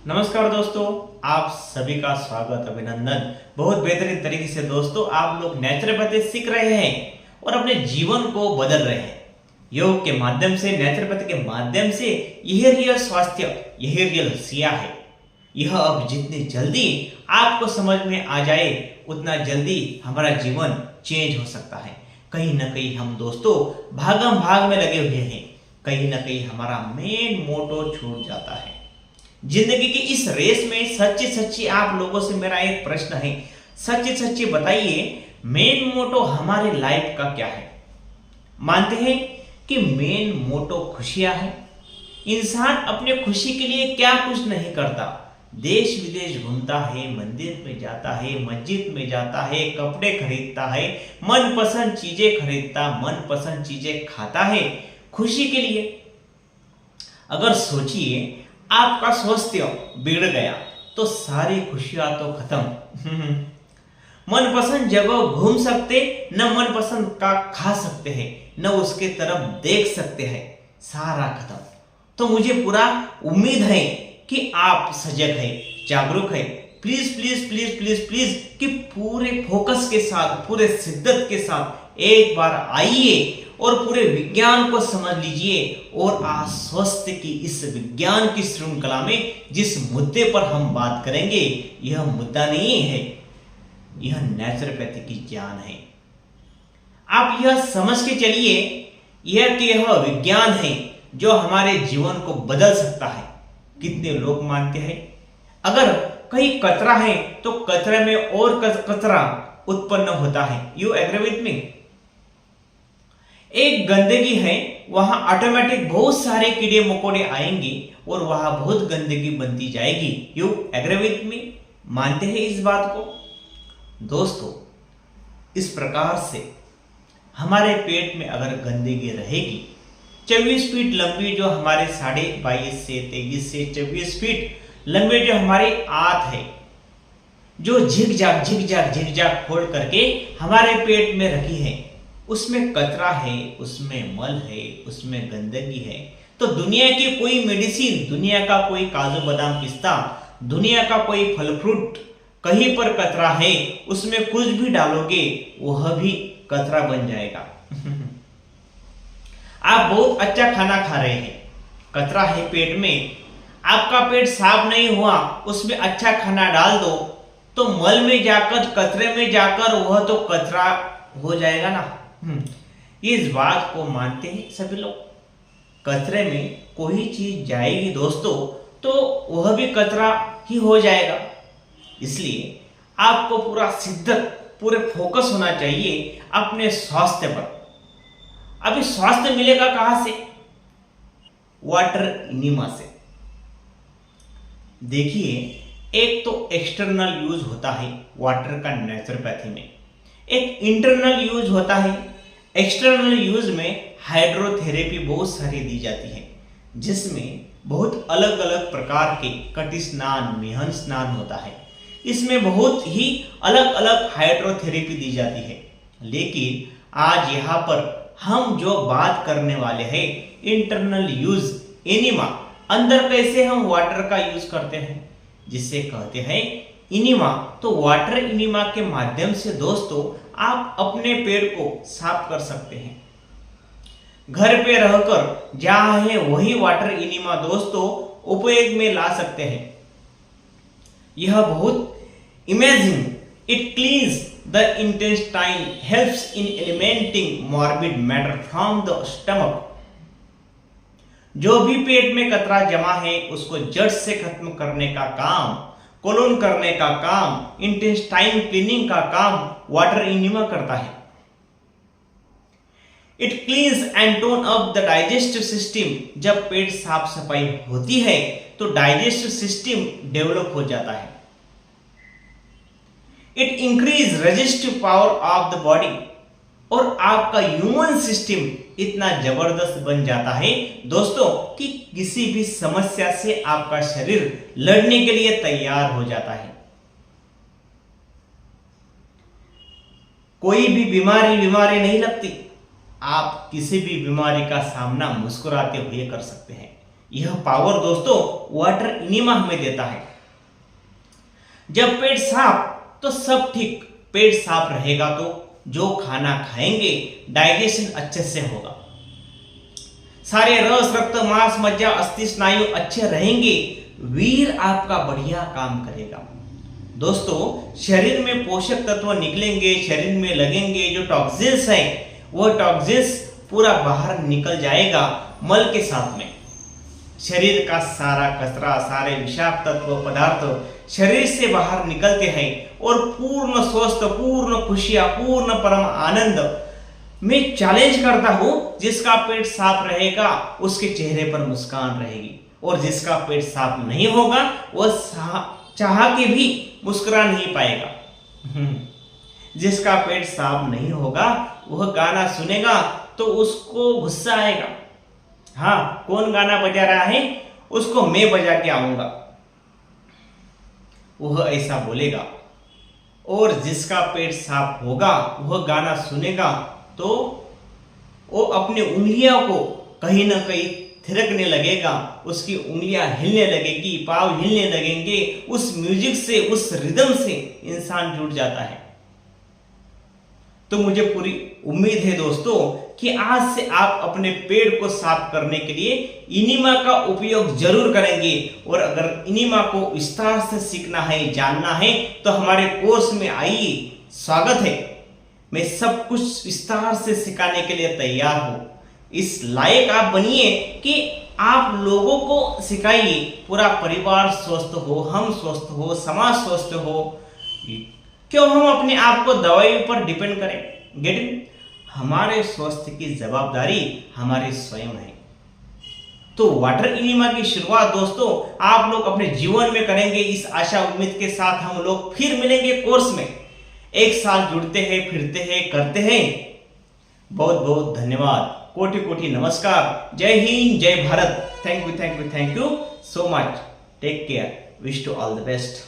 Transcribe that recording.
नमस्कार दोस्तों, आप सभी का स्वागत अभिनंदन। बहुत बेहतरीन तरीके से दोस्तों आप लोग नेचुरोपैथी सीख रहे हैं और अपने जीवन को बदल रहे हैं। योग के माध्यम से, नेचुरोपैथी के माध्यम से यह रियल स्वास्थ्य, यह रियल सिया है। यह अब जितनी जल्दी आपको समझ में आ जाए उतना जल्दी हमारा जीवन चेंज हो सकता है। कहीं ना कहीं हम दोस्तों भागम भाग में लगे हुए हैं, कहीं ना कहीं हमारा मेन मोटो छूट जाता है। जिंदगी की इस रेस में सच्ची सच्ची आप लोगों से मेरा एक प्रश्न है, सच्ची सच्ची बताइए मेन मोटो हमारे लाइफ का क्या है। मानते हैं कि मेन मोटो खुशियां है। इंसान अपने खुशी के लिए क्या कुछ नहीं करता, देश विदेश घूमता है, मंदिर में जाता है, मस्जिद में जाता है, कपड़े खरीदता है, मनपसंद चीजें खरीदता, मनपसंद चीजें खाता है खुशी के लिए। अगर सोचिए आपका स्वास्थ्य बिगड़ गया तो सारी खुशियां तो खत्म। मनपसंद जगह घूम सकते न, मनपसंद का खा सकते हैं न, उसके तरफ देख सकते हैं, सारा खत्म। तो मुझे पूरा उम्मीद है कि आप सजग है, जागरूक है। Please please please please please कि पूरे फोकस के साथ, पूरे शिद्दत के साथ एक बार आइए और पूरे विज्ञान को समझ लीजिए। और आज स्वास्थ्य की इस विज्ञान की श्रृंखला में जिस मुद्दे पर हम बात करेंगे, यह मुद्दा नहीं है, यह नेचुरोपैथी की ज्ञान है। आप यह समझ के चलिए यह विज्ञान है जो हमारे जीवन को बदल सकता है। कितने लोग मानते हैं अगर कहीं कचरा है तो कचरे में और कचरा उत्पन्न होता है। You agree with me? एक गंदगी है, वहां ऑटोमेटिक बहुत सारे कीड़े मकोड़े आएंगे और वहां बहुत गंदगी बनती जाएगी। You agree with me? मानते हैं इस बात को? दोस्तों इस प्रकार से हमारे पेट में अगर गंदगी रहेगी, 24 फीट लंबी जो हमारे 22.5 से 23 से 24 फीट लंबे जो हमारी आंत है, जो झिकझाक झिकझाक झिकझाक खोल करके हमारे पेट में रखी है, उसमें कचरा है, उसमें मल है, उसमें गंदगी है। तो दुनिया की कोई मेडिसिन, दुनिया का कोई काजू बादाम पिस्ता, दुनिया का कोई फल फ्रूट, कहीं पर कचरा है, उसमें कुछ भी डालोगे वह भी कचरा बन जाएगा। आप बहुत अच्छा खाना खा रहे हैं, कचरा है पेट में, आपका पेट साफ नहीं हुआ, उसमें अच्छा खाना डाल दो तो मल में जाकर, कचरे में जाकर वह तो कचरा हो जाएगा ना। इस बात को मानते हैं सभी लोग। कचरे में कोई चीज जाएगी दोस्तों तो वह भी कचरा ही हो जाएगा। इसलिए आपको पूरा शिद्दत, पूरे फोकस होना चाहिए अपने स्वास्थ्य पर। अभी स्वास्थ्य मिलेगा कहां से? वाटर इनिमा से। देखिए, एक तो एक्सटर्नल यूज होता है वाटर का नेचुरोपैथी में, एक इंटरनल यूज होता है। एक्सटर्नल यूज में हाइड्रोथेरेपी बहुत सारी दी जाती है, जिसमें बहुत अलग अलग प्रकार के कटी स्नान, मेहन स्नान होता है। इसमें बहुत ही अलग अलग हाइड्रोथेरेपी दी जाती है। लेकिन आज यहाँ पर हम जो बात करने वाले हैं इंटरनल यूज एनिमा, अंदर कैसे हम वाटर का यूज करते हैं, जिसे कहते हैं इनिमा। तो वाटर इनिमा के माध्यम से दोस्तों आप अपने पेट को साफ कर सकते हैं। घर पे रहकर जहां है वही वाटर इनिमा दोस्तों उपयोग में ला सकते हैं। यह बहुत imaging, it cleans the intestine, helps in eliminating morbid matter from the stomach. जो भी पेट में कचरा जमा है उसको जड़ से खत्म करने का काम, कोलोन करने का काम, इंटेस्टाइन क्लीनिंग का काम वाटर इनिमा करता है। It cleans and tone up the digestive system. जब पेट साफ सफाई होती है तो डाइजेस्टिव सिस्टम डेवलप हो जाता है। It increase resistive power of the body, और आपका ह्यूमन सिस्टम इतना जबरदस्त बन जाता है दोस्तों कि किसी भी समस्या से आपका शरीर लड़ने के लिए तैयार हो जाता है। कोई भी बीमारी नहीं लगती। आप किसी भी बीमारी का सामना मुस्कुराते हुए कर सकते हैं। यह पावर दोस्तों वाटर इनिमा हमें देता है। जब पेट साफ तो सब ठीक, पेट साफ रहेगा तो जो खाना खाएंगे डाइजेशन अच्छे से होगा, सारे रस रक्त मांस मज्जा अस्थि स्नायु अच्छे रहेंगे, वीर आपका बढ़िया काम करेगा। दोस्तों शरीर में पोषक तत्व निकलेंगे, शरीर में लगेंगे, जो टॉक्सिन्स हैं वो टॉक्सिन्स पूरा बाहर निकल जाएगा मल के साथ में। शरीर का सारा कचरा, सारे विषाक्त तत्व पदार्थ शरीर से बाहर निकलते हैं और पूर्ण स्वस्थ, पूर्ण खुशियां, पूर्ण परम आनंद। मैं चैलेंज करता हूं, जिसका पेट साफ रहेगा उसके चेहरे पर मुस्कान रहेगी, और जिसका पेट साफ नहीं होगा वह चाह के भी मुस्कुरा नहीं पाएगा। जिसका पेट साफ नहीं होगा वह गाना सुनेगा तो उसको गुस्सा आएगा। हाँ, कौन गाना बजा रहा है उसको मैं बजा के आऊंगा, वह ऐसा बोलेगा। और जिसका पेट साफ होगा वह गाना सुनेगा तो वो अपनी उंगलियों को कहीं ना कहीं थिरकने लगेगा, उसकी उंगलियां हिलने लगेगी, पांव हिलने लगेंगे। उस म्यूजिक से, उस रिदम से इंसान जुड़ जाता है। तो मुझे पूरी उम्मीद है दोस्तों कि आज से आप अपने पेट को साफ करने के लिए इनिमा का उपयोग जरूर करेंगे। और अगर इनिमा को विस्तार से सीखना है, जानना है, तो हमारे कोर्स में आइए, स्वागत है। मैं सब कुछ विस्तार से सिखाने के लिए तैयार हूं। इस लायक आप बनिए कि आप लोगों को सिखाइए, पूरा परिवार स्वस्थ हो, हम स्वस्थ हो, समाज स्वस्थ हो। क्यों हम अपने आप को दवाई पर डिपेंड करें? Get it? हमारे स्वास्थ्य की जवाबदारी हमारे स्वयं है। तो वाटर इनिमा की शुरुआत दोस्तों आप लोग अपने जीवन में करेंगे, इस आशा उम्मीद के साथ हम लोग फिर मिलेंगे कोर्स में। एक साल जुड़ते हैं, फिरते हैं, करते हैं। बहुत बहुत धन्यवाद, कोटि कोटि नमस्कार, जय हिंद, जय Bharat. Thank you so much. Take care, wish to all the best.